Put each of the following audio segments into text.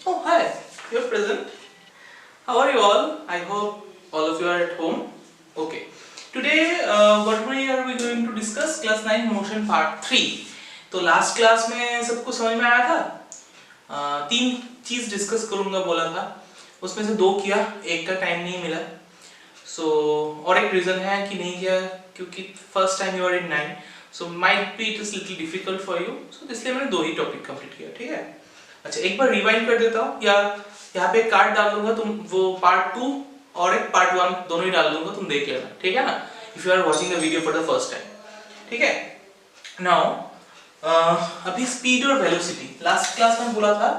Oh, hi, you're present. How are you all? I hope all of you are at home. Okay. Today, what are we going to discuss? Class 9 motion part 3. तो last class में सबको समझ में आया था? तीन चीज discuss करूंगा बोला था, उसमें से दो किया, एक का टाइम नहीं मिला. और एक रीजन है कि नहीं किया क्योंकि first time you are in 9, so might be it is little difficult for you, so इसलिए मैंने दो ही टॉपिक कंप्लीट किया. ठीक है. अच्छा, एक बार रिवाइंड कर देता हूँ, या यहाँ पे कार्ड डाल दूंगा, तुम वो पार्ट 2 और एक पार्ट 1 दोनों ही डाल दूंगा, तुम देख लेना. ठीक है ना, if you are watching the video for the first time. ठीक है. नाउ अभी स्पीड और वेलोसिटी, लास्ट क्लास में बोला था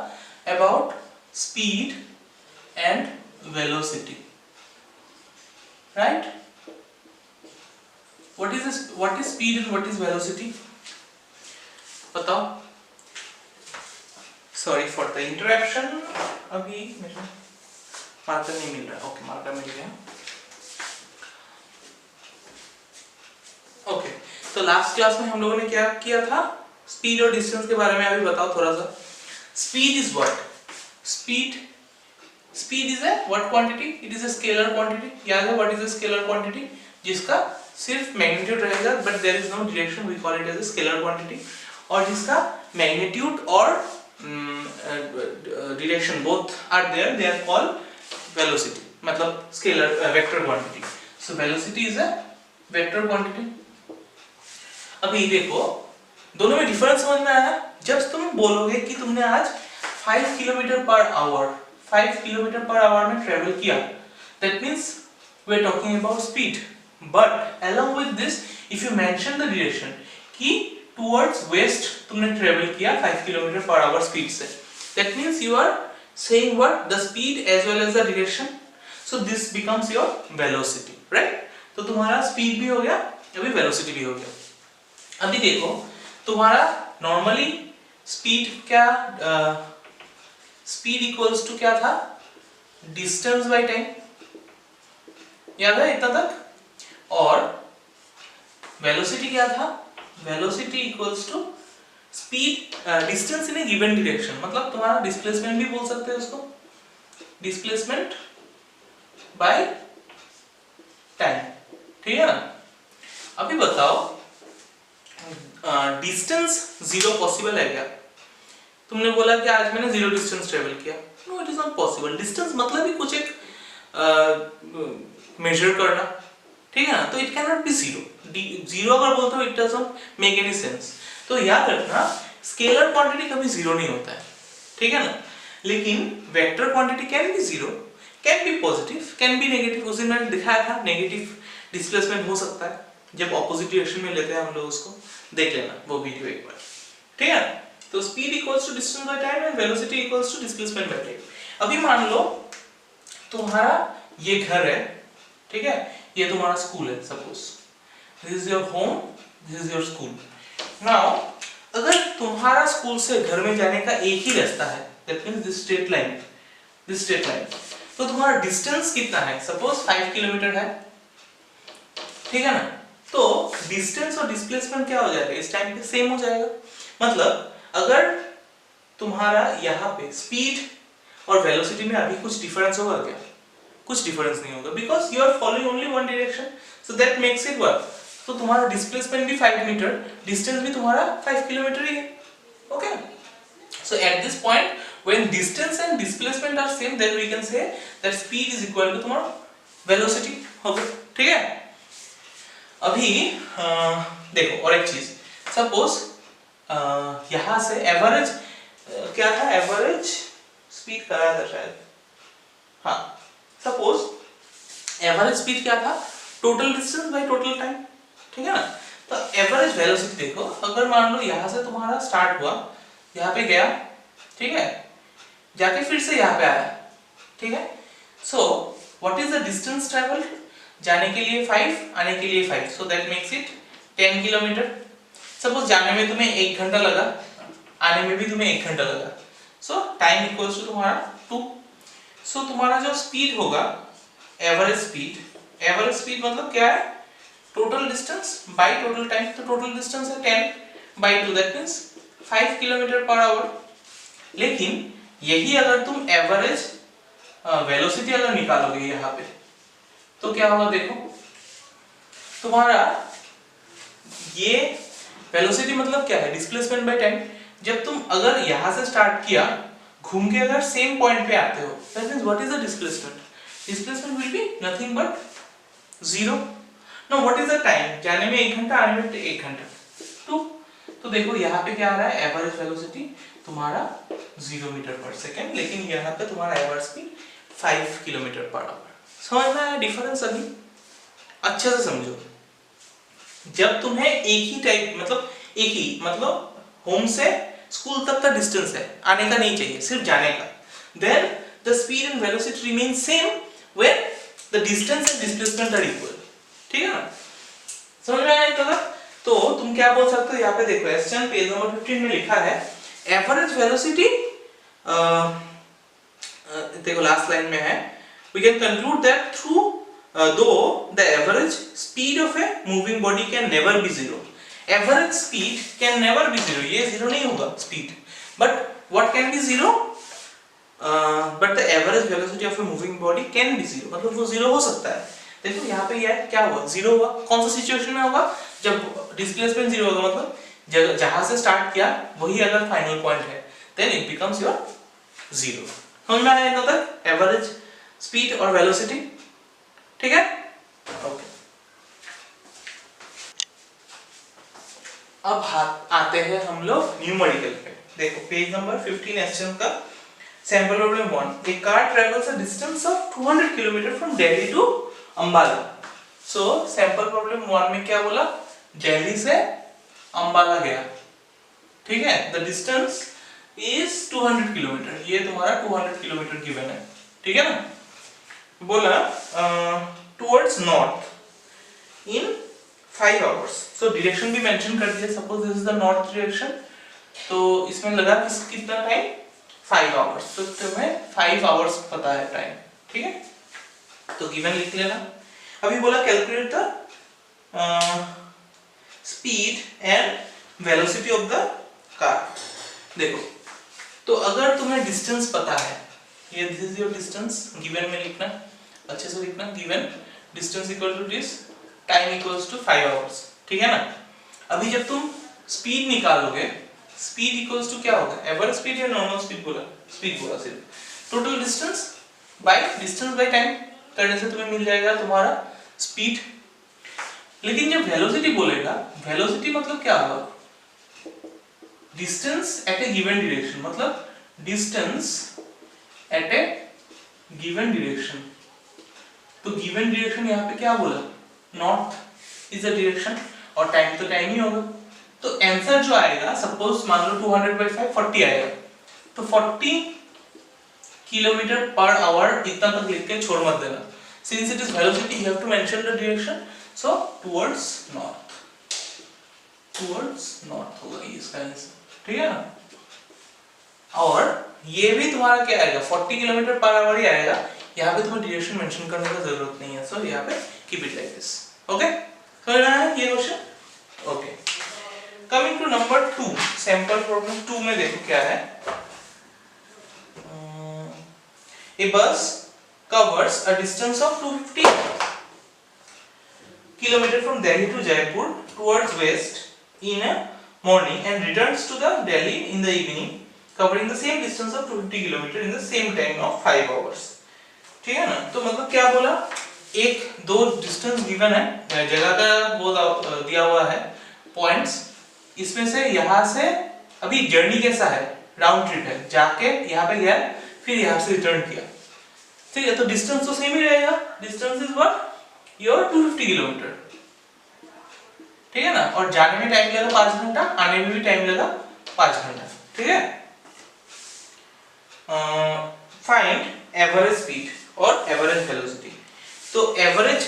about speed and velocity, right? what is speed and what is velocity? बताओ. सॉरी फॉर द इंटरप्शन, अभी मेरे मार्कर नहीं मिल रहा. ओके, मार्कर मिल गया. ओके, तो लास्ट क्लास में हम लोगों ने क्या किया था? स्पीड और डिस्टेंस के बारे में अभी बताओ थोड़ा सा. Speed is what? Speed is a what quantity? It is a scalar quantity. याद है what is a scalar quantity? जिसका सिर्फ मैग्नीट्यूड रहेगा but there is no direction, we call it as a scalar quantity. और जिसका magnitude और direction both are there, they are called velocity, मतलब scalar vector quantity. So velocity is a vector quantity. अभी देखो, दोनों में difference समझ में आया? जब तुम बोलोगे कि तुमने आज 5 किलोमीटर पर आवर में ट्रेवल किया, that means we are talking about speed. But along with this, if you mention the direction कि towards west तुमने ट्रेवल किया 5 किलोमीटर पर आवर स्पीड से, that means you are saying what? The speed as well as the direction. So this becomes your velocity, right? तो तुम्हारा speed भी हो गया, अभी वेलोसिटी भी हो गया. अभी देखो, तुम्हारा नॉर्मली स्पीड क्या, स्पीड इक्वल्स टू क्या था? Distance by time. याद है इतना तक? और वेलोसिटी क्या था? Velocity equals to speed distance in a given direction, मतलब तुम्हारा डिस्प्लेसमेंट भी बोल सकते हैं उसको, डिस्प्लेसमेंट बाय टाइम. ठीक है ना? अभी बताओ, डिस्टेंस जीरो पॉसिबल है क्या? तुमने बोला कि आज मैंने जीरो डिस्टेंस ट्रेवल किया. No, it is not possible. Distance मतलब ही कुछ एक मेजर करना. ठीक है ना? तो it can not be zero. Zero अगर बोलते हो it doesn't make any sense. तो याद रखना, स्केलर क्वांटिटी कभी जीरो नहीं होता है. ठीक है ना? लेकिन vector quantity can be zero, can be positive, can be negative. उस दिन मैंने दिखाया था नेगेटिव डिस्प्लेसमेंट हो सकता है जब ऑपोजिट डायरेक्शन में लेते हैं हम लोग उसको. देख लेना वो वीडियो एक बार. ठीक है? तो speed equals to distance by time and velocity equals to displacement by time. अभी मान लो तुम्हारा ये घर है. ठीक है? ये तुम्हारा स्कूल है. Suppose this is your home, this is your school. Now अगर तुम्हारा स्कूल से घर में जाने का एक ही रास्ता है, that means this straight line, तो तुम्हारा डिस्टेंस कितना है? सपोज 5 किलोमीटर है. ठीक है ना? तो डिस्टेंस और डिस्प्लेसमेंट क्या हो जाएगा? इस टाइम पे सेम हो जाएगा. मतलब अगर तुम्हारा यहाँ पे स्पीड और वेलोसिटी में अभी कुछ डिफरेंस होगा क्या? कुछ डिफरेंस नहीं होगा, because you are following only one direction. So that makes it work. तो तुम्हारा डिस्प्लेसमेंट भी 5 मीटर, डिस्टेंस भी तुम्हारा 5 किलोमीटर ही है. Okay. So at this point when distance and displacement are same, then we can say that speed is equal to तुम्हारा velocity. Okay. ठीक है? अभी देखो और एक चीज. सपोज यहां से एवरेज क्या था? एवरेज स्पीड कराया था शायद. हाँ, सपोज एवरेज स्पीड क्या था? Total distance by total time. ठीक है ना? तो एवरेज वेलोसिटी देखो, अगर मान लो यहां से तुम्हारा स्टार्ट हुआ, यहां पे गया. ठीक है? जाके फिर से यहां पे आया. ठीक है? So what is the distance travelled? जाने के लिए 5, आने के लिए 5, सो that makes it 10 kilometre. Suppose जाने में तुम्हें 1 घंटा लगा, आने में भी तुम्हें 1 घंटा लगा, सो टाइम इक्वल्स टू तुम्हारा 2. सो तुम्हारा जो स्पीड होगा, एवरेज स्पीड मतलब क्या है? Total distance by total time. तो टोटल डिस्टेंस है 10, by 2 that means 5 kilometre per hour. लेकिन यही अगर तुम एवरेज वेलोसिटी अगर निकालोगे यहाँ पे तो क्या होगा देखो, तुम्हारा ये वेलोसिटी मतलब क्या है, डिस्प्लेसमेंट बाय टाइम। जब तुम अगर यहाँ से स्टार्ट किया, घूम के अगर सेम पॉइंट पे आते हो, that means what is the displacement? Displacement will be nothing but 0। Now what is the time? जाने में 1 घंटा, आने में 1 घंटा, 2। तो देखो यहाँ पे क्या आ रहा है, एवरेज वेलोसिटी तुम्हारा 0 मीटर पर सेकेंड, लेकिन यहाँ पे तुम्हारा average speed 5 kilometre per hour. समझ में आया डिफरेंस? अभी अच्छे से समझो। जब तुम्हें एक ही टाइप मतलब होम से स्कूल तक का डिस्टेंस है, आने का नहीं चाहिए, सिर्फ जाने का, then the speed and velocity remain same when the distance and displacement are equal. ठीक है ना? समझ में आया? तो तुम क्या बोल सकते हो, यहाँ पे देखो क्वेश्चन पेज नंबर 15 में लिखा है एवरेज वेलोसिटी, देखो लास्ट लाइन में है, we can conclude that through though the average speed of a moving body can never be zero, average speed can never be zero, ये zero नहीं होगा speed, but what can be zero? But the average velocity of a moving body can be zero, मतलब वो zero हो सकता है। देखो यहाँ पे ये क्या हुआ, zero हुआ। कौन सा सिचुएशन में होगा? जब डिस्प्लेसमेंट जीरो होगा, मतलब जहां से स्टार्ट किया वही अगर फाइनल पॉइंट है, then it becomes your zero. समझ में आया तक एवरेज स्पीड और वेलोसिटी? ठीक है, ओके। अब आते हैं हम लोग न्यूमेरिकल पे। देखो पेज नंबर 15 एसएम का sample problem 1। A car travels a distance of 200 kilometre from Delhi to Ambala. So sample problem 1 में क्या बोला, दिल्ली से अंबाला गया, ठीक है, द डिस्टेंस इज 200 किलोमीटर, ये तुम्हारा 200 किलोमीटर गिवन है, ठीक है ना। बोला towards north in 5 hours, so direction भी मेंशन कर दिया, suppose this is the north direction, तो इसमें लगा कितना टाइम, 5 आवर्स, तो तुम्हें 5 आवर्स पता है टाइम, ठीक है, तो गिवन लिख लेना। अभी बोला calculate the speed and velocity of the car. देखो तो अगर तुम्हें डिस्टेंस पता है, ये this is your distance, given में लिखना, अच्छे से लिखना, given distance equal to this, time equals to 5 hours, ठीक है ना। अभी जब तुम स्पीड निकालोगे, स्पीड इक्वल्स टू क्या होगा, एवरेज स्पीड या नॉर्मल स्पीड बोला, स्पीड बोला सिर्फ, टोटल डिस्टेंस बाय टाइम करने से तुम्हें मिल जाएगा तुम्हारा स्पीड। लेकिन जब वेलोसिटी बोलेगा, वेलोसिटी मतलब क्या होगा, डिस्टेंस एट ए गिवन डायरेक्शन, मतलब डिस्टेंस एट ए गिवन डायरेक्शन। तो गिवन डायरेक्शन यहाँ पे क्या बोला, नॉर्थ इज द डायरेक्शन, और टाइम तो टाइम ही होगा। तो आंसर जो आएगा, सपोज मान लो 200/5 40 आएगा, तो 40 किलोमीटर पर आवर इतना तक लिख के छोड़ मत देना, since it is velocity you have to mention the direction, so towards north होगा ये इसका आंसर, ठीक है ना। और ये भी तुम्हारा क्या आएगा, 40 किलोमीटर पर आवर ही आएगा, यहाँ पे तुम्हें डायरेक्शन मेंशन करने का जरूरत नहीं है, सो यहाँ पे keep it like this, okay. समझ में आया ये question, okay. Coming to number 2, sample problem 2 में देखो क्या है, ए बस covers a distance of 250 kilometer from Delhi to Jaipur towards west in a morning and returns to the Delhi in the evening, covering the same distance of 250 kilometer in the same time of 5 hours, ठीक है ना। तो मतलब क्या बोला, एक दो distance given है, जगह का वो दिया हुआ है, पॉइंट्स, इसमें से यहाँ से अभी जर्नी कैसा है, राउंड ट्रिप है, जाके यहाँ पे गया, फिर यहाँ से रिटर्न किया, ठीक है, तो डिस्टेंस तो सेम ही रहेगा, distance is what, your 250 kilometre, ठीक है ना। और जाने में टाइम लगा 5 घंटा, आने में भी टाइम लगा 5 घंटा, ठीक है। फाइंड एवरेज स्पीड और एवरेज वेलोसिटी। तो एवरेज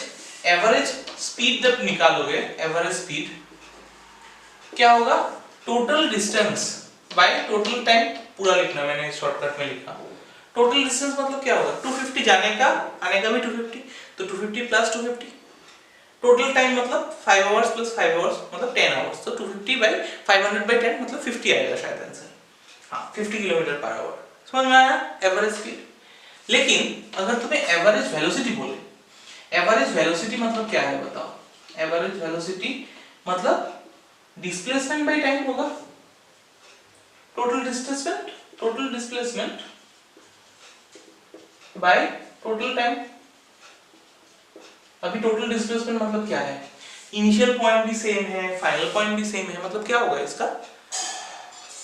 स्पीड जब निकालोगे, एवरेज स्पीड क्या होगा, total distance by total time, पूरा लिखना, मैंने शॉर्टकट में लिखा। टोटल डिस्टेंस मतलब क्या होगा, 250 जाने का, आने का भी 250, तो 250 प्लस 250, टोटल टाइम मतलब 5 आवर्स प्लस 5 आवर्स मतलब 10 आवर्स, तो 250 बाई 500/10 मतलब 50 आएगा शायद आंसर। हाँ 50 किलोमीटर पर आवर। समझ में आया एवरेज स्पीड। लेकिन अगर तुम्हें एवरेज वेलोसिटी बोले, एवरेज वेलोसिटी मतलब क्या है बताओ? एवरेज वेलोसिटी मतलब डिस्प्लेसमेंट बाय टाइम होगा। Total displacement by total time. अभी टोटल डिस्प्लेसमेंट मतलब क्या है? इनिशियल पॉइंट भी सेम है, फाइनल पॉइंट भी सेम है, मतलब क्या होगा इसका?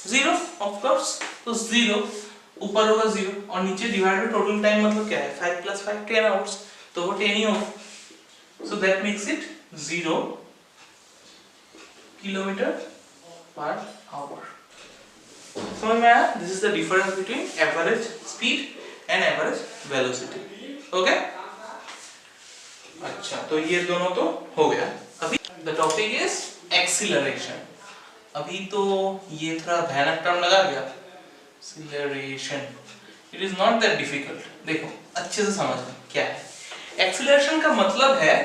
Zero of course. तो जीरो ऊपर होगा जीरो और नीचे डिवाइडेड टोटल टाइम मतलब क्या है? 5 + 5 10 आवर्स, तो वो 10 ही होगा। सो that makes it 0 kilometre per hour. समझ में आया? This is the difference between average speed and average velocity. Okay, अच्छा तो ये दोनों तो हो गया। अभी द टॉपिक इज एक्सीलरेशन। अभी तो ये थोड़ा भयानक टर्म लगा गया, acceleration. It is not that difficult. देखो अच्छे से समझना क्या है एक्सीलरेशन का मतलब है,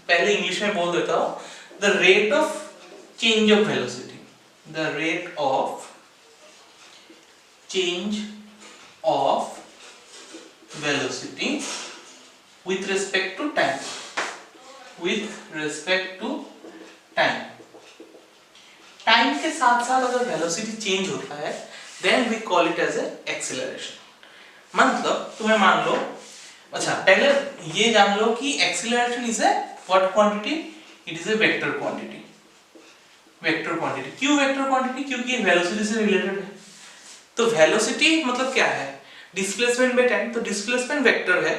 पहले इंग्लिश में बोल देता हूं, the rate of change of velocity, the rate of change of velocity with respect to time, with respect to time। Time के साथ साथ अगर वेलोसिटी चेंज होता है then we call it as a acceleration. मतलब तुम्हें मान लो, अच्छा पहले ये जान लो कि acceleration is a what quantity? It is a vector quantity. Vector quantity क्यों वेक्टर क्वांटिटी? क्योंकि ये वेलोसिटी से रिलेटेड है। तो वेलोसिटी मतलब क्या है? डिस्प्लेसमेंट बाय टाइम, तो डिस्प्लेसमेंट वेक्टर है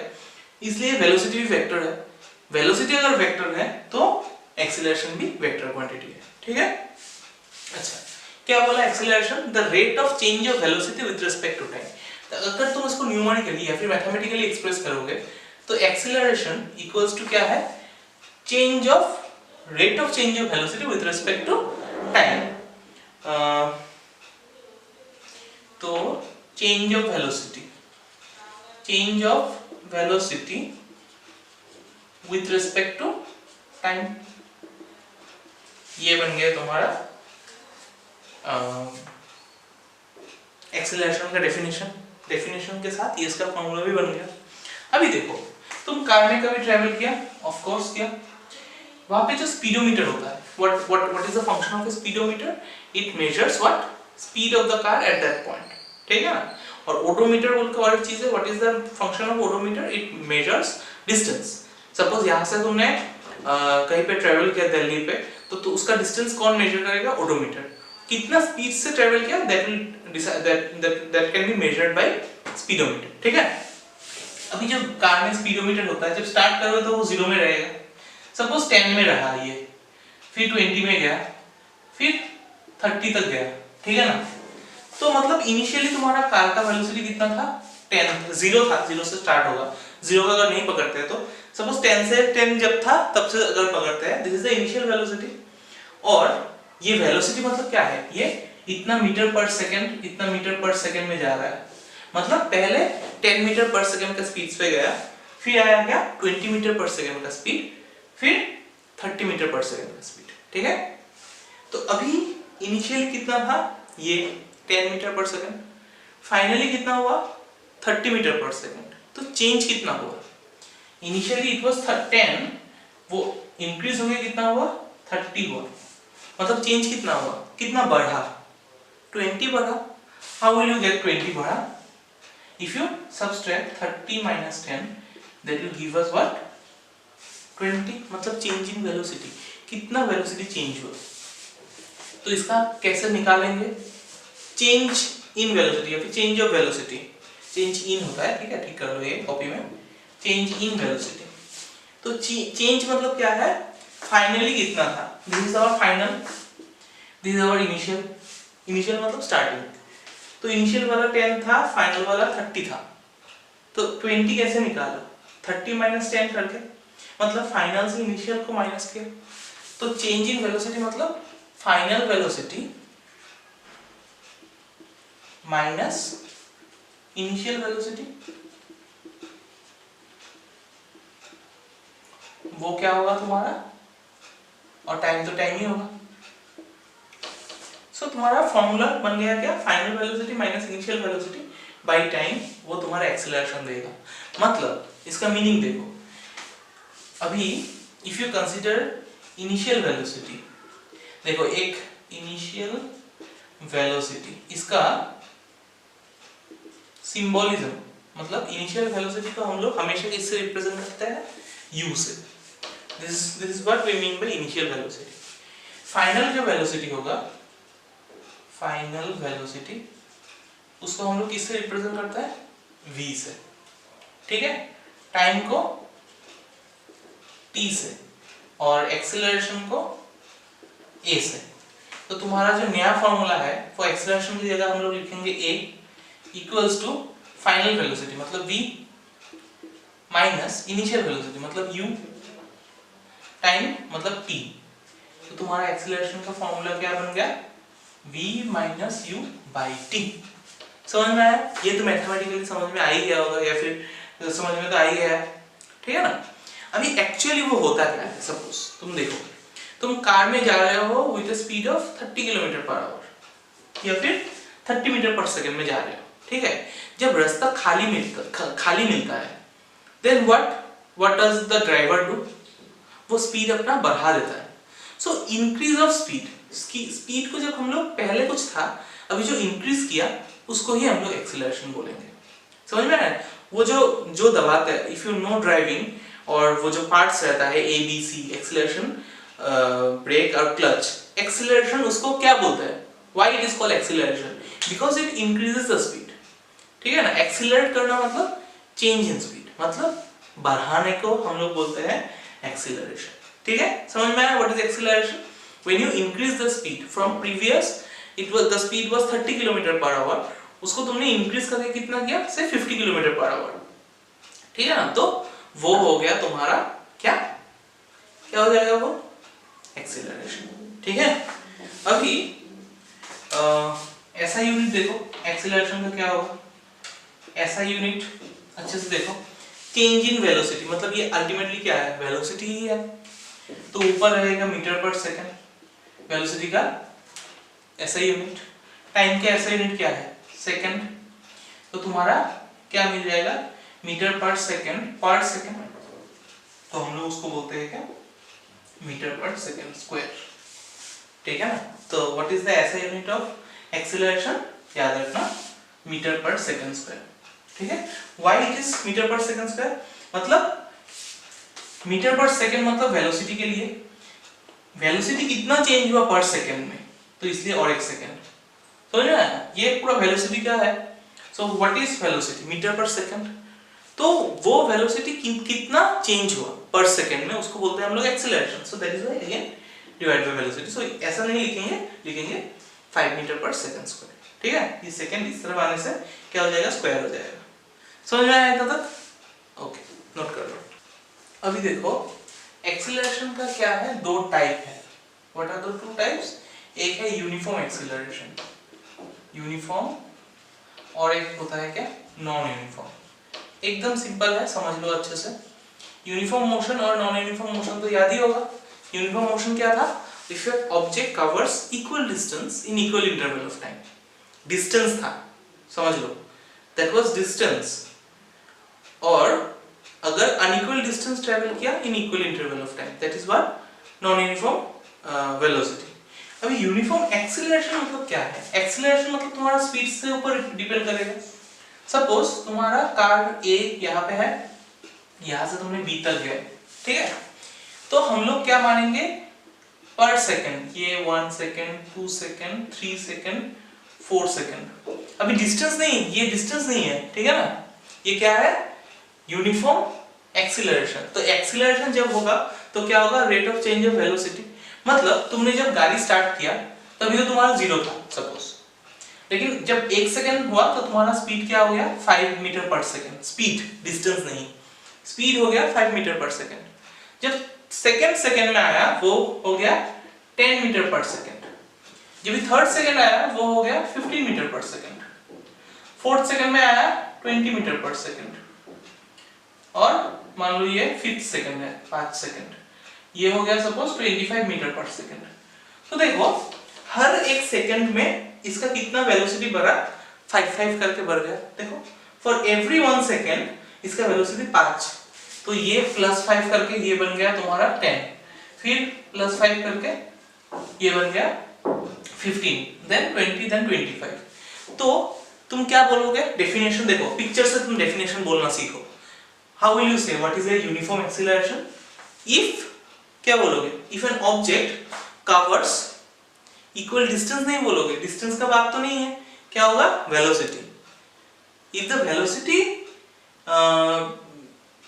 इसलिए वेलोसिटी भी वेक्टर है। वेलोसिटी अगर वेक्टर है तो एक्सीलरेशन भी वेक्टर क्वांटिटी है। ठीक है, अच्छा क्या बोला? Acceleration the rate of change of velocity with respect to time. अगर तुम इसको न्यूमेरिकली या फिर मैथमेटिकली एक्सप्रेस करोगे तो एक्सीलरेशन इक्वल्स टू क्या है? Change of rate of change of velocity with respect to time. तो change of velocity, change of velocity with respect to time, ये बन गया तुम्हारा एक्सीलरेशन का डेफिनेशन। डेफिनेशन के साथ ये इसका फॉर्मूला भी बन गया। अभी देखो तुम कार में कभी ट्रैवल किया? ऑफ कोर्स किया। वहां पे जो स्पीडोमीटर होता है, what is the function of A speedometer? It measures what? Speed of the car at that point. ठीक है ना? और ओडोमीटर बोल के और एक चीज है, what is the function of odometer? It measures distance. Suppose यहां से तुमने कहीं पे ट्रैवल किया दिल्ली पे, तो उसका डिस्टेंस कौन मेजर करेगा? ओडोमीटर। कितना स्पीड से ट्रैवल किया that will decide that can be measured by speedometer. ठीक है, अभी जब कार में स्पीडोमीटर होता है, जब स्टार्ट करोगे तो वो 0 में रहेगा। सपोज 10 में रहा ये, फिर 20 में गया, फिर 30 तक गया। ठीक है ना? तो मतलब इनिशियली तुम्हारा कार का वेलोसिटी कितना था? 10, 0 था, 0 से स्टार्ट होगा। 0 का अगर नहीं पकड़ते हैं तो सपोज 10 से 10 जब था तब से अगर पकड़ते हैं, this is the initial velocity. और ये वेलोसिटी मतलब क्या है? ये इतना मीटर पर सेकंड, इतना मीटर पर सेकंड में जा रहा है। मतलब पहले 10 मीटर पर सेकंड का स्पीड पे गया, फिर आया क्या? 20 मीटर पर सेकंड का स्पीड, फिर 30 मीटर पर सेकंड का स्पीड। ठीक है, तो अभी इनिशियल कितना था? ये 10 मीटर पर सेकंड, फाइनली कितना हुआ? 30 मीटर पर सेकंड। तो चेंज कितना हुआ? इनिशियली इट वाज 10, वो इंक्रीज हो गया, कितना हुआ? 30 हुआ। मतलब चेंज कितना हुआ? कितना बढ़ा? 20 बढ़ा। हाउ विल यू गेट 20 बढ़ा? If you subtract 30 - 10 that will give us what? 20। मतलब चेंज इन वेलोसिटी, कितना वेलोसिटी चेंज हुआ। तो इसका कैसे निकालेंगे? चेंज इन वेलोसिटी या फिर change of velocity. Change in होता है, ठीक है, ठीक कर लो ये कॉपी में। चेंज इन वेलोसिटी, तो चेंज मतलब क्या है? फाइनली कितना था? This is our final, this is our initial. Initial मतलब स्टार्टिंग। तो इनिशियल वाला 10 था, फाइनल वाला 30 था। तो 20 कैसे निकाला? 30 - 10 करके, मतलब फाइनल से इनिशियल को माइनस किया। तो चेंज इन वेलोसिटी मतलब final velocity minus initial velocity. वो क्या होगा तुम्हारा, और टाइम तो टाइम ही होगा। सो तुम्हारा फॉर्मूला बन गया क्या, final velocity minus initial velocity by time, वो तुम्हारा एक्सेलरेशन देगा। मतलब इसका मीनिंग देखो, अभी if you consider initial velocity, देखो एक इनिशियल वेलोसिटी, इसका सिंबोलिज्म, मतलब इनिशियल वेलोसिटी को हम लोग हमेशा किससे रिप्रेजेंट करते हैं, u से। This is what we mean by initial velocity. Final जो वेलोसिटी होगा, फाइनल वेलोसिटी, उसको हम लोग किससे रिप्रेजेंट करते हैं, v से, ठीक है। टाइम को t से और एक्सेलरेशन को a से। तो तुम्हारा जो नया फॉर्मूला है वो एक्सेलरेशन की जगह हम लोग लिखेंगे a equals to final velocity मतलब v माइनस इनिशियल वेलोसिटी मतलब u, टाइम मतलब t। तो तुम्हारा एक्सेलरेशन का फॉर्मूला क्या बन गया, v minus u by t। समझ में आया, ये तो मैथमेटिकली समझ में आ ही गया होगा, या फिर समझ में तो आ ही गया है, ठीक है ना। अभी एक्चुअली वो होता क्या है, सपोज तुम देखो, तुम कार में जा रहे हो with speed of 30 kilometre per hour या फिर 30 मीटर पर सेकंड में जा रहे हो, ठीक है। जब रास्ता खाली मिलता है, then what does the driver do, वो स्पीड अपना बढ़ा देता है। सो इंक्रीज ऑफ स्पीड को जब हम लोग पहले कुछ था, अभी जो इंक्रीज किया उसको ही हम लोग एक्सेलरेशन बोलेंगे। समझ में आया, वो जो दबाता है, इफ यू नो ड्राइविंग, और वो जो पार्ट्स रहता है A B C, acceleration, brake और क्लच, एक्सेलरेशन उसको क्या बोलते हैं, why it is called acceleration, because it increases the speed, ठीक है ना। एक्सेलरेट करना मतलब चेंज इन स्पीड, मतलब बढ़ाने को हम लोग बोलते हैं एक्सेलरेशन, ठीक है। समझ में आया what is acceleration, when you increase the speed from previous, it was the speed was 30 kilometre per hour, उसको तुमने इंक्रीज करके कितना किया, से 50 किलोमीटर पर आवर, ठीक है ना। तो वो हो गया तुम्हारा क्या हो जाएगा वो, एक्सेलरेशन, ठीक है। अभी ऐसा यूनिट देखो एक्सेलरेशन का क्या होगा, ऐसा यूनिट अच्छे से देखो, चेंज इन वेलोसिटी, मतलब ये अल्टीमेटली क्या है, वेलोसिटी ही है। तो ऊपर रहेगा मीटर पर सेकंड वेलोसिटी का ऐसा यूनिट, टाइम का ऐसा यूनिट क्या है, सेकंड। तो तुम्हारा क्या मिल जाएगा, मीटर पर सेकंड, तो हम लोग उसको बोलते हैं क्या, मीटर पर सेकंड स्क्वायर, ठीक है ना। तो व्हाट इज द ऐसा यूनिट ऑफ एक्सेलरेशन, याद रखना मीटर पर सेकंड स्क्वायर, ठीक है। Why it is metre per second square, मतलब मीटर पर सेकंड मतलब वेलोसिटी के लिए, वेलोसिटी कितना चेंज हुआ पर सेकंड में, तो इसलिए और एक सेकंड, समझ में आया, ये पूरा वेलोसिटी क्या है। So what is velocity, metre per second, तो वो वेलोसिटी कितना चेंज हुआ पर सेकंड में, उसको बोलते हैं हम लोग acceleration. So that is why again divide by velocity. सो ऐसा नहीं लिखेंगे 5 मीटर पर सेकंड स्क्वायर, ठीक है। ये सेकंड इस तरफ आने से क्या हो जाएगा, स्क्वायर हो जाएगा। समझ में आया तब तक, ओके नोट कर लो। अभी देखो एक्सेलरेशन का क्या है, दो टाइप है। What are the two types, एक है यूनिफॉर्म एक्सेलरेशन, यूनिफॉर्म, और एक होता है क्या, नॉन यूनिफॉर्म। एकदम सिंपल है, समझ लो अच्छे से। यूनिफॉर्म मोशन और नॉन यूनिफॉर्म मोशन तो याद ही होगा। यूनिफॉर्म मोशन क्या था, if your object covers equal distance in equal interval of time, distance था, समझ लो दैट वाज डिस्टेंस, और अगर अनइक्वल डिस्टेंस ट्रैवल किया in equal interval of time, that is what non uniform velocity. अभी uniform acceleration मतलब क्या है, acceleration मतलब तुम्हारा स्पीड से ऊपर डिपेंड करेगा। सपोज तुम्हारा कार ए यहाँ पे है, यहाँ से तुमने बी तक गए, ठीक है। तो हम लोग क्या मानेंगे, पर सेकंड, ये 1 सेकंड 2 सेकंड 3 सेकंड 4 सेकंड। अभी डिस्टेंस नहीं, ये डिस्टेंस नहीं है, ठीक है ना, ये क्या है, यूनिफॉर्म एक्सेलरेशन। तो एक्सेलरेशन जब होगा तो क्या होगा, rate of change of velocity. मतलब तुमने जब गाड़ी स्टार्ट किया तभी तो तुम्हारा 0 था सपोज, लेकिन जब 1 सेकंड हुआ तो तुम्हारा स्पीड क्या हो गया, 5 metre per second. Speed, distance नहीं, स्पीड हो गया 5 मीटर पर सेकंड। जब सेकंड में आया वो हो गया 10 मीटर पर सेकंड। जब थर्ड सेकंड आया वो हो गया 15 metre per second. Fourth second में आया 20 मीटर पर सेकंड, और मान लो ये 5th सेकंड है, 5 सेकंड, ये हो गया सपोज 25 मीटर पर सेकंड। तो देखो हर एक सेकंड में इसका कितना वेलोसिटी बढ़ा, 5 करके बढ़ गया। देखो फॉर एवरी 1 सेकंड इसका वेलोसिटी 5, तो ये +5 करके ये बन गया तुम्हारा 10, फिर +5 करके ये बन गया 15, देन 20, देन 25। तो तुम क्या बोलोगे डेफिनेशन? देखो पिक्चर से तुम डेफिनेशन बोलना सीखो। हाउ विल यू से what is a uniform acceleration? If, क्या बोलोगे? If an object covers equal distance, नहीं बोलोगे, डिस्टेंस का बात तो नहीं है, क्या होगा? Velocity. If the velocity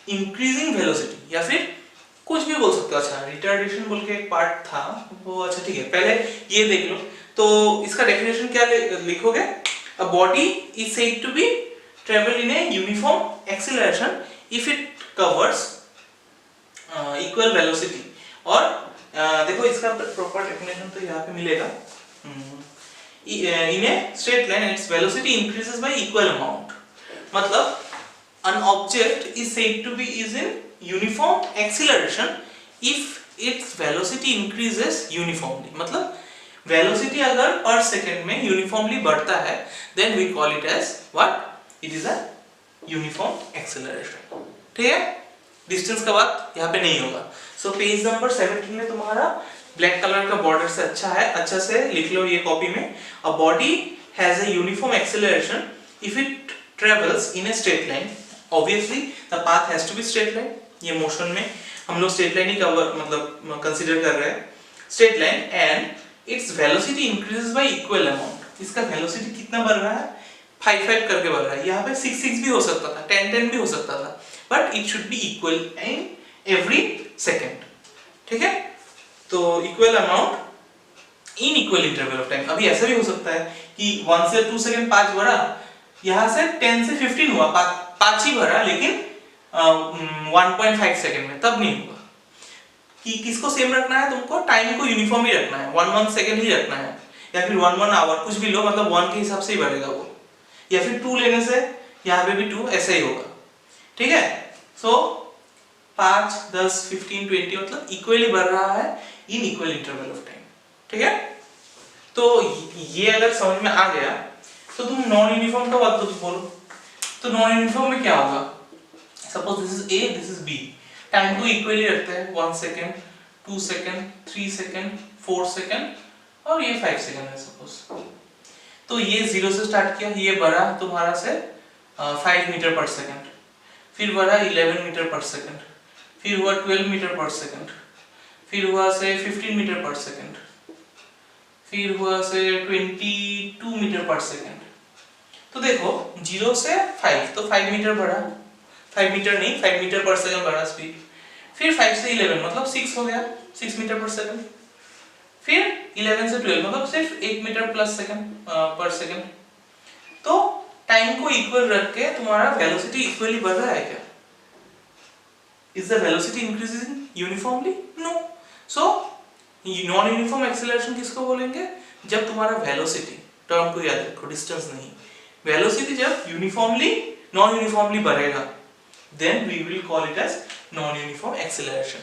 increasing velocity, या फिर कुछ भी बोल सकते हो। अच्छा रिटार्डेशन बोल के एक पार्ट था वो, अच्छा ठीक है, पहले ये देख लो। तो इसका डेफिनेशन क्या लिखोगे? A body is said to be travel in a uniform acceleration if it covers equal velocity. और देखो इसका प्रॉपर डेफिनेशन तो यहाँ पे मिलेगा। In a straight line its velocity increases by equal amount. मतलब an object is said to be is in uniform acceleration if its velocity increases uniformly। मतलब velocity अगर पर सेकंड में uniformly बढ़ता है then we call it as what? It is a uniform acceleration। ठीक है, distance का बात यहाँ पे नहीं होगा। सो पेज नंबर 17 में तुम्हारा ब्लैक कलर का बॉर्डर से अच्छा है, अच्छा से लिख लो ये कॉपी में। A body has a uniform acceleration if it travels in a straight line. Obviously the path has to be straight line. ये मोशन में हम लोग स्ट्रेट लाइन ही कवर मतलब कंसीडर कर रहे हैं, straight line, and its velocity increases by equal amount. इसका वेलोसिटी कितना बढ़ रहा है? 5 करके बढ़ रहा है। यहाँ पे 6 भी हो सकता था, 10 भी हो सकता था, but it should be equal in every second. ठीक है, तो equal amount in equal interval of time. अभी ऐसा भी हो सकता है कि 1 से 2 सेकंड 5 बढ़ा, यहाँ से 10 से 15 हुआ, 5 ही भरा, लेकिन 1.5 सेकंड में, तब नहीं होगा। कि किसको सेम रखना है तुमको? टाइम को यूनिफॉर्म ही रखना है, 1 सेकंड ही रखना है, या फिर 1 आवर, कुछ भी लो, मतलब 1 के हिसाब से ही बढ़ेगा वो, या फिर 2 लेने से यहाँ पे भी 2 ऐसा ही होगा। ठीक है, सो 5, 10, 15, 20 मतलब इक्वली बढ़ रहा है in equal interval of time. ठीक है, तो ये अगर समझ में आ गया तो तुम नॉन यूनिफॉर्म का बात तो बोलो। तो नॉन यूनिफॉर्म में क्या होगा? Suppose this is A, this is B, time को इक्वली रखते हैं, 1 सेकंड, 2 सेकंड, 3 सेकंड, 4 सेकंड, और ये 5 सेकंड है सपोज। तो ये 0 से स्टार्ट किया, ये बढ़ा तुम्हारा से 5 मीटर पर सेकंड, फिर बढ़ा 11 मीटर पर सेकंड, फिर हुआ 12 मीटर पर सेकंड, फिर हुआ से 15 मीटर पर सेकंड, फिर हुआ से 22 मीटर पर सेकंड। तो देखो 0 से 5, तो 5 मीटर बढ़ा, 5 मीटर नहीं, 5 मीटर पर सेकंड बढ़ा स्पीड। फिर 5 से 11 मतलब 6 हो गया, 6 मीटर पर सेकंड। फिर 11 से 12 मतलब सिर्फ 1 मीटर प्लस सेकंड पर सेकंड। तो टाइम को इक्वल रख के तुम्हारा वेलोसिटी इक्वली बढ़ रहा है क्या? Is the velocity increasing uniformly? No. So non uniform acceleration किसको बोलेंगे? जब तुम्हारा वेलोसिटी, टर्म को याद रखो, डिस्टेंस नहीं, वेलोसिटी जब यूनिफॉर्मली नॉन यूनिफॉर्मली बढ़ेगा, then we will call it as non uniform acceleration.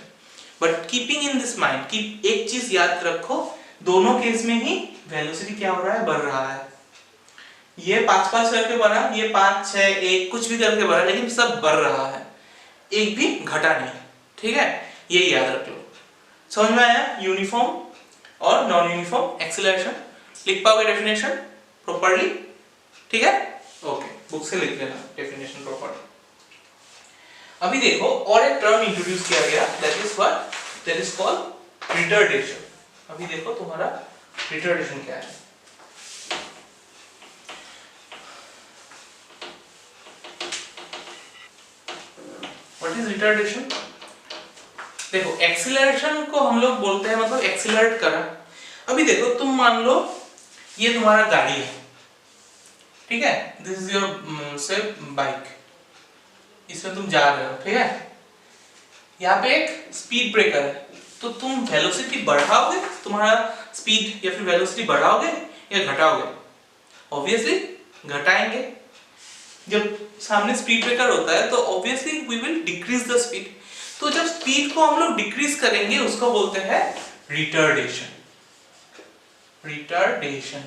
But keeping in this mind कि एक चीज याद रखो, दोनों केस में ही वेलोसिटी क्या हो रहा है? बढ़ रहा है। ये 5 करके बढ़ा, ये 5, 6, 1 कुछ भी करके बढ़ा, लेकिन सब बढ़ रहा है, एक भी घटा नहीं। ठीक है, ये याद रख लो। समझ में आया यूनिफॉर्म और नॉन यूनिफॉर्म एक्सेलरेशन? लिख पाओगे डेफिनेशन प्रॉपर्ली? ठीक है, ओके, बुक से लिख लेना डेफिनेशन प्रॉपर्ली। अभी देखो और एक टर्म इंट्रोड्यूस किया गया, that is what? That is called retardation. अभी देखो तुम्हारा रिटार्डेशन क्या है। What is retardation? देखो एक्सीलरेशन को हम लोग बोलते हैं मतलब एक्सीलरेट करा। अभी देखो तुम मान लो ये तुम्हारा गाड़ी है, ठीक है, दिस इज योर से बाइक, इसमें तुम जा रहे हो, ठीक है, यहाँ पे एक स्पीड ब्रेकर है, तो तुम वेलोसिटी बढ़ाओगे, तुम्हारा स्पीड या फिर वेलोसिटी बढ़ाओगे या घटाओगे? ऑब्वियसली घटाएंगे। जब सामने स्पीड ब्रेकर होता है तो obviously we will decrease the speed. तो जब स्पीड को हम लोग डिक्रीज करेंगे उसको बोलते हैं रिटार्डेशन। रिटार्डेशन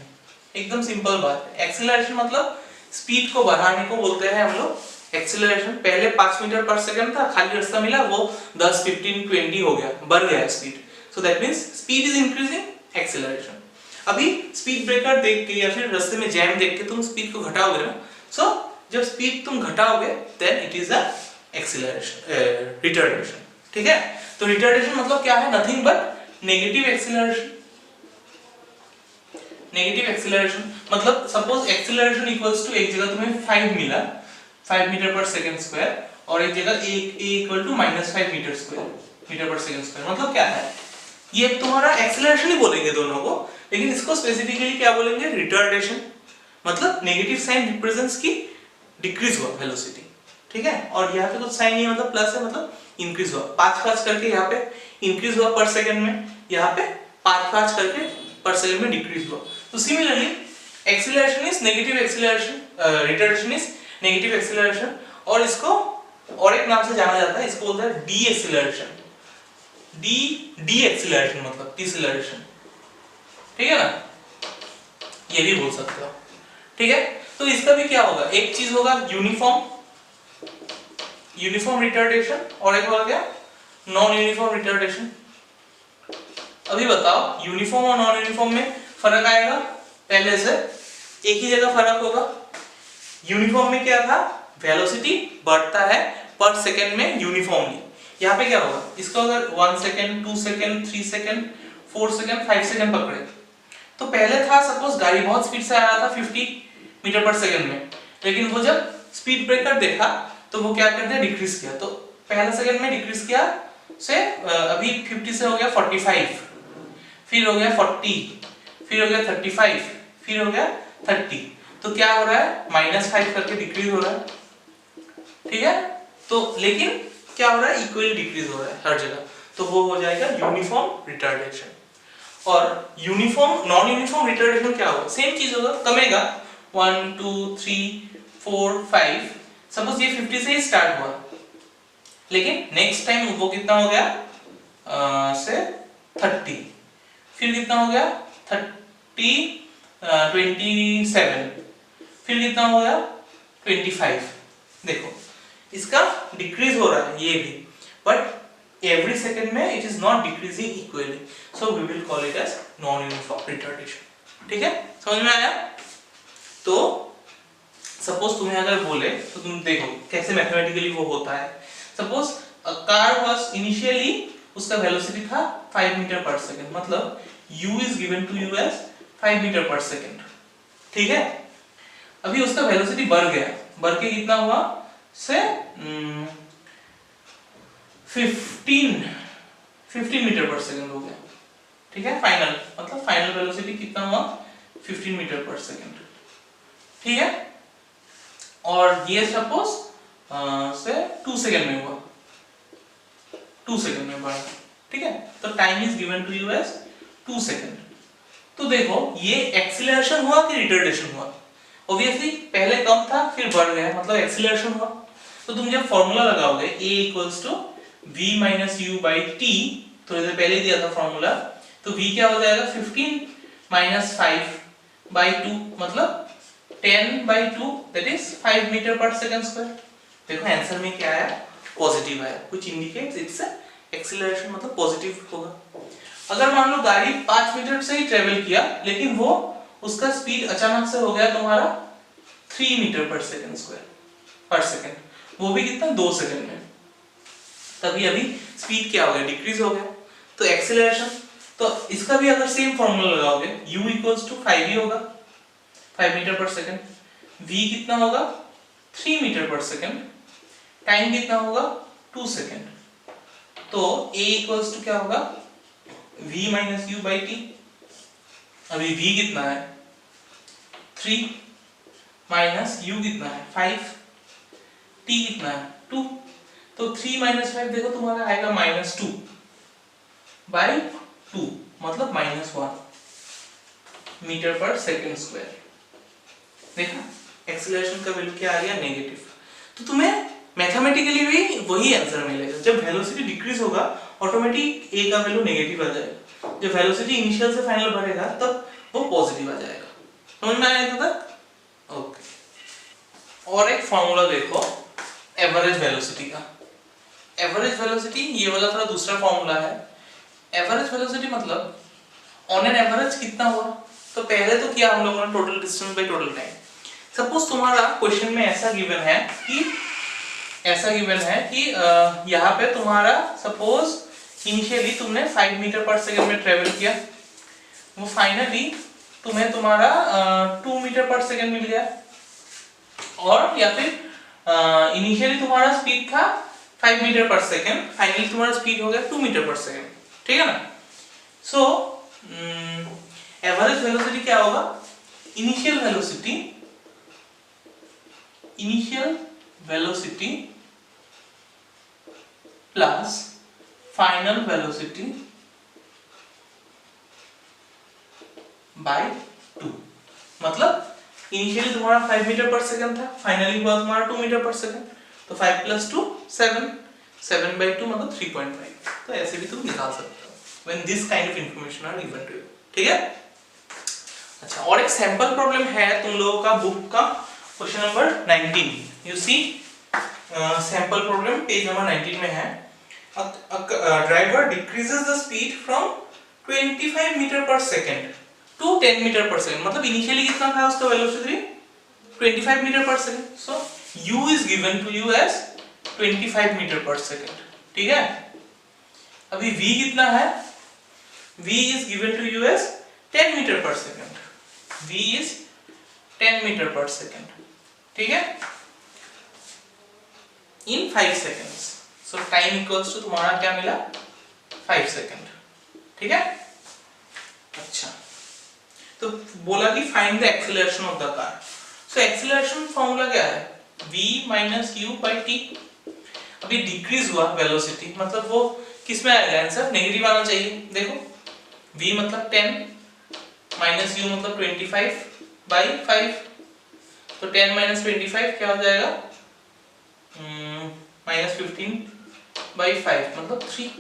एकदम सिंपल बात है। एक्सीलरेशन मतलब स्पीड को बढ़ाने को बोलते हैं हम लोग एक्सीलरेशन। पहले 5 मीटर पर सेकंड था, खाली रास्ता मिला, वो 10, 15, 20 हो गया, बढ़ गया speed. So that means speed is increasing, acceleration. अभी स्पीड ब्रेकर देख के या फिर रास्ते में जैम देख के तुम स्पीड को घटाओगे ना, सो जब स्पीड तुम घटाओगे then it is a acceleration, retardation. ठीक है, तो रिटार्डेशन मतलब क्या है? Nothing but negative acceleration. Negative acceleration मतलब सपोज एक्सीलरेशन इक्वल्स टू, एक जगह तुम्हें 5 मिला, 5 मीटर पर सेकंड स्क्वायर, और एक जगह a equal to -5 metre per second square. मतलब क्या है? ये तुम्हारा एक्सीलरेशन ही बोलेंगे दोनों को, लेकिन इसको स्पेसिफिकली क्या बोलेंगे? रिटार्डेशन। मतलब नेगेटिव साइन रिप्रेजेंट्स की डिक्रीज हुआ वेलोसिटी। ठीक है, और यहाँ पे कुछ साइन नहीं, मतलब प्लस है, मतलब इंक्रीज हुआ। 5 करके यहाँ पे इंक्रीज हुआ पर सेकंड में, यहाँ पे 5 करके पर सेकंड में डिक्रीज हुआ। तो similarly acceleration is negative acceleration, retardation is negative acceleration, और इसको और एक नाम से जाना जाता है, इसको बोलते हैं डी एक्सीलरेशन। डी एक्सीलरेशन मतलब डिसेलरेशन। ठीक है ना, ये भी बोल सकते हो। ठीक है, तो इसका भी क्या होगा? एक चीज होगा यूनिफॉर्म रिटार्डेशन, और एक होगा क्या? Non uniform retardation. अभी बताओ, यूनिफॉर्म और नॉन यूनिफॉर्म में फर्क आएगा? पहले से एक ही जगह फर्क होगा। यूनिफॉर्म में क्या था? वेलोसिटी बढ़ता है पर सेकंड में यूनिफॉर्मली। यहाँ पे क्या होगा? इसको अगर 1 second, 2 second, 3 second, 4 second, 5 second पकड़े, तो पहले था सपोज गाड़ी बहुत स्पीड से आ रहा था 50 मीटर पर सेकंड में, लेकिन वो जब स्पीड ब्रेकर देखा तो वो क्या कर दिया? डिक्रीज किया। तो पहले सेकंड में डिक्रीज किया से अभी 50 से हो गया 45, फिर हो गया 40, फिर हो गया 35, फिर हो गया 30। तो क्या हो रहा है? -5 करके डिक्रीज हो रहा है। ठीक है, तो लेकिन क्या हो रहा है? इक्वली डिक्रीज हो रहा है हर जगह। तो वो हो जाएगा यूनिफॉर्म रिटार्डेशन। और यूनिफॉर्म नॉन यूनिफॉर्म रिटार्डेशन क्या होगा? सेम चीज होगा, कमेगा 1 2 3 4 5। सपोज ये 50 से ही स्टार्ट हुआ, लेकिन नेक्स्ट टाइम वो कितना हो गया? से 30, फिर कितना हो गया? 30 27, फिर कितना हो गया? 25। देखो इसका डिक्रीज हो रहा है ये भी, बट एवरी सेकंड में it is not decreasing equally, so we will call it as non uniform retardation. ठीक है, समझ में आया? तो सपोज तुम्हें अगर बोले तो तुम देखो कैसे मैथमेटिकली वो होता है। Suppose a car was initially, उसका वेलोसिटी था 5 मीटर पर सेकंड, मतलब u is given to you as 5 metre per second. ठीक है, अभी उसका वेलोसिटी बढ़ गया, बढ़ के कितना हुआ? से 15 मीटर पर सेकंड हो गया। ठीक है, फाइनल मतलब फाइनल वेलोसिटी कितना हुआ? 15 मीटर पर सेकंड। ठीक है, और ये सपोज से 2 सेकंड में हुआ, 2 सेकंड में बढ़ा। ठीक है, तो time is given to you as 2 second. तो देखो ये एक्सीलरेशन हुआ कि रिटार्डेशन हुआ? ऑब्वियसली पहले कम था फिर बढ़ गया, मतलब एक्सीलरेशन हुआ। तो तुम जब फॉर्मूला लगाओगे a equals to v minus u by t, तो इधर पहले दिया था फॉर्मूला, तो v क्या हो जाएगा? 15 माइनस 5 बाई 2, मतलब 10 by 2, that is 5 metre per second square. देखो आंसर में क्या आया? पॉजिटिव आया, व्हिच इंडिकेट्स इट्स एक्सीलरेशन, मतलब पॉजिटिव होगा। अगर मान लो गाड़ी 5 मीटर से ही ट्रेवल किया, लेकिन वो उसका स्पीड अचानक से हो गया तुम्हारा 3 मीटर पर सेकंड स्क्वायर पर सेकंड, वो भी कितना? 2 सेकंड में, तभी अभी स्पीड क्या हो गया? डिक्रीज हो गया। तो एक्सीलरेशन, तो इसका भी अगर सेम फॉर्मूला लगाओगे u इक्वल्स टू 5 ही होगा, 5 मीटर पर सेकंड, v कितना होगा? 3 मीटर पर सेकंड, टाइम कितना होगा? 2 सेकंड। तो a इक्वल्स टू क्या होगा? v minus u by t। अभी v कितना है? 3 माइनस u कितना है? 5, t कितना है? 2। तो 3 माइनस 5 देखो तुम्हारा आएगा -2 बाई 2, मतलब -1 मीटर पर सेकंड स्क्वायर। देखा एक्सीलरेशन का वैल्यू क्या आ गया नेगेटिव। तो तुम्हें मैथमेटिकली भी वही आंसर मिलेगा। जब वेलोसिटी डिक्रीज होगा ऑटोमेटिक ए का वैल्यू नेगेटिव आ जाएगा, जब वेलोसिटी इनिशियल से फाइनल बढ़ेगा तब वो पॉजिटिव आ जाएगा। समझ में आया तक? ओके। और एक फॉर्मूला देखो एवरेज वेलोसिटी का। एवरेज वेलोसिटी ये वाला थोड़ा दूसरा फॉर्मूला है। एवरेज वेलोसिटी मतलब ऑन एन एवरेज कितना हुआ। तो पहले तो किया हम लोगों ने total distance by total time. Suppose तुम्हारा क्वेश्चन में ऐसा गिवन है कि यहाँ पे तुम्हारा सपोज इनिशियली तुमने 5 मीटर पर सेकंड में ट्रेवल किया, वो फाइनली तुम्हें तुम्हारा 2 मीटर पर सेकंड मिल गया, और या फिर इनिशियली तुम्हारा स्पीड था 5 मीटर पर सेकंड, फाइनली तुम्हारा स्पीड हो गया 2 मीटर पर सेकंड, ठीक है ना। सो एवरेज वेलोसिटी क्या होगा, initial velocity plus final velocity bye 2। मतलब इनिशियली तुम्हारा 5 मीटर पर सेकंड था, फाइनली हुआ तुम्हारा 2 मीटर पर सेकंड, तो 5 + 2 7, 7/2 मतलब 3.5। तो ऐसे भी तुम निकाल सकते हो when this kind of information are given to you, ठीक है। अच्छा, और एक सैंपल प्रॉब्लम है तुम लोगों का बुक का question number 19। You see sample problem page number 19 में है। Driver decreases the speed from 25 metre per second to 10 metre per second. मतलब इनिशियली कितना था उसका वेलोसिटी 25 मीटर पर सेकंड। सो u is given to you as 25 metre per second, ठीक है। अभी v कितना है, v is given to you as 10 metre per second, v is 10 metre per second, ठीक है, in 5 seconds। so time equals to तुम्हारा क्या मिला 5 सेकंड, ठीक है। अच्छा, तो बोला कि find the acceleration of the car. So acceleration formula क्या है, v - u / t। अभी डिक्रीज हुआ वेलोसिटी, मतलब वो किस में आएगा आंसर, नेगेटिव आना चाहिए। देखो v मतलब 10 - u मतलब 25/5, तो 10 - 25 क्या हो जाएगा, -15/5 मतलब 3,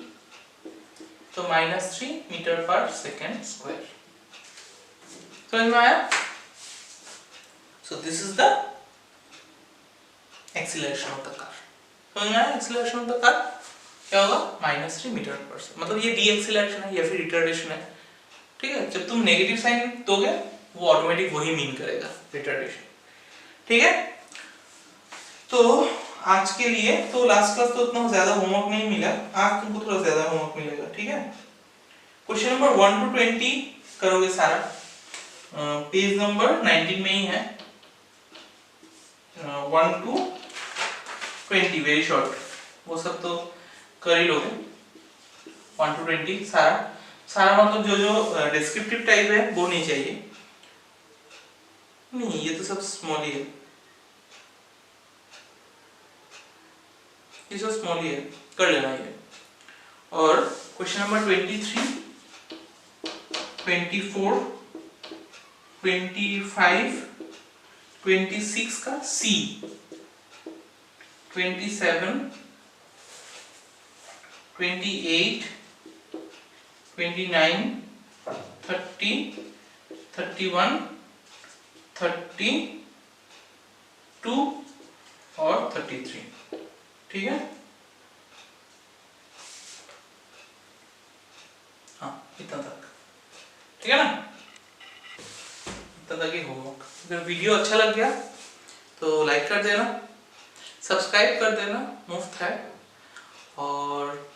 तो -3 मीटर पर सेकंड स्क्वायर। समझ में आया। So this is the acceleration of the car. समझ में आया, एक्सीलरेशन ऑफ द कार क्या होगा -3 मीटर पर सेकंड। मतलब ये डी एक्सीलरेशन है या फिर रिटार्डेशन है, ठीक है। जब तुम नेगेटिव साइन दोगे वो ऑटोमेटिक वही मीन करेगा रिटार्डेशन, ठीक है। तो आज के लिए तो लास्ट क्लास तो उतना ज्यादा होमवर्क नहीं मिला, आज तुमको थोड़ा ज्यादा होमवर्क मिलेगा, ठीक है। क्वेश्चन नंबर 1 to 20 करोगे सारा, पेज नंबर 19 में ही है। 1 to 20 वेरी शॉर्ट, वो सब तो कर ही लोगे। 1 to 20 सारा मतलब जो डिस्क्रिप्टिव टाइप है वो नहीं चाहिए, नहीं ये तो सब स्मॉल ही है, ये सब स्मॉल ही है, कर लेना ये। और क्वेश्चन नंबर 23, 24, 25, 26 का सी, 27, 28, 29, 30, 31, 32 और 33, ठीक है। हाँ इतना तक, ठीक है ना, इतना तक ही होमवर्क। अगर वीडियो अच्छा लग गया तो लाइक कर देना, सब्सक्राइब कर देना, मुफ्त है। और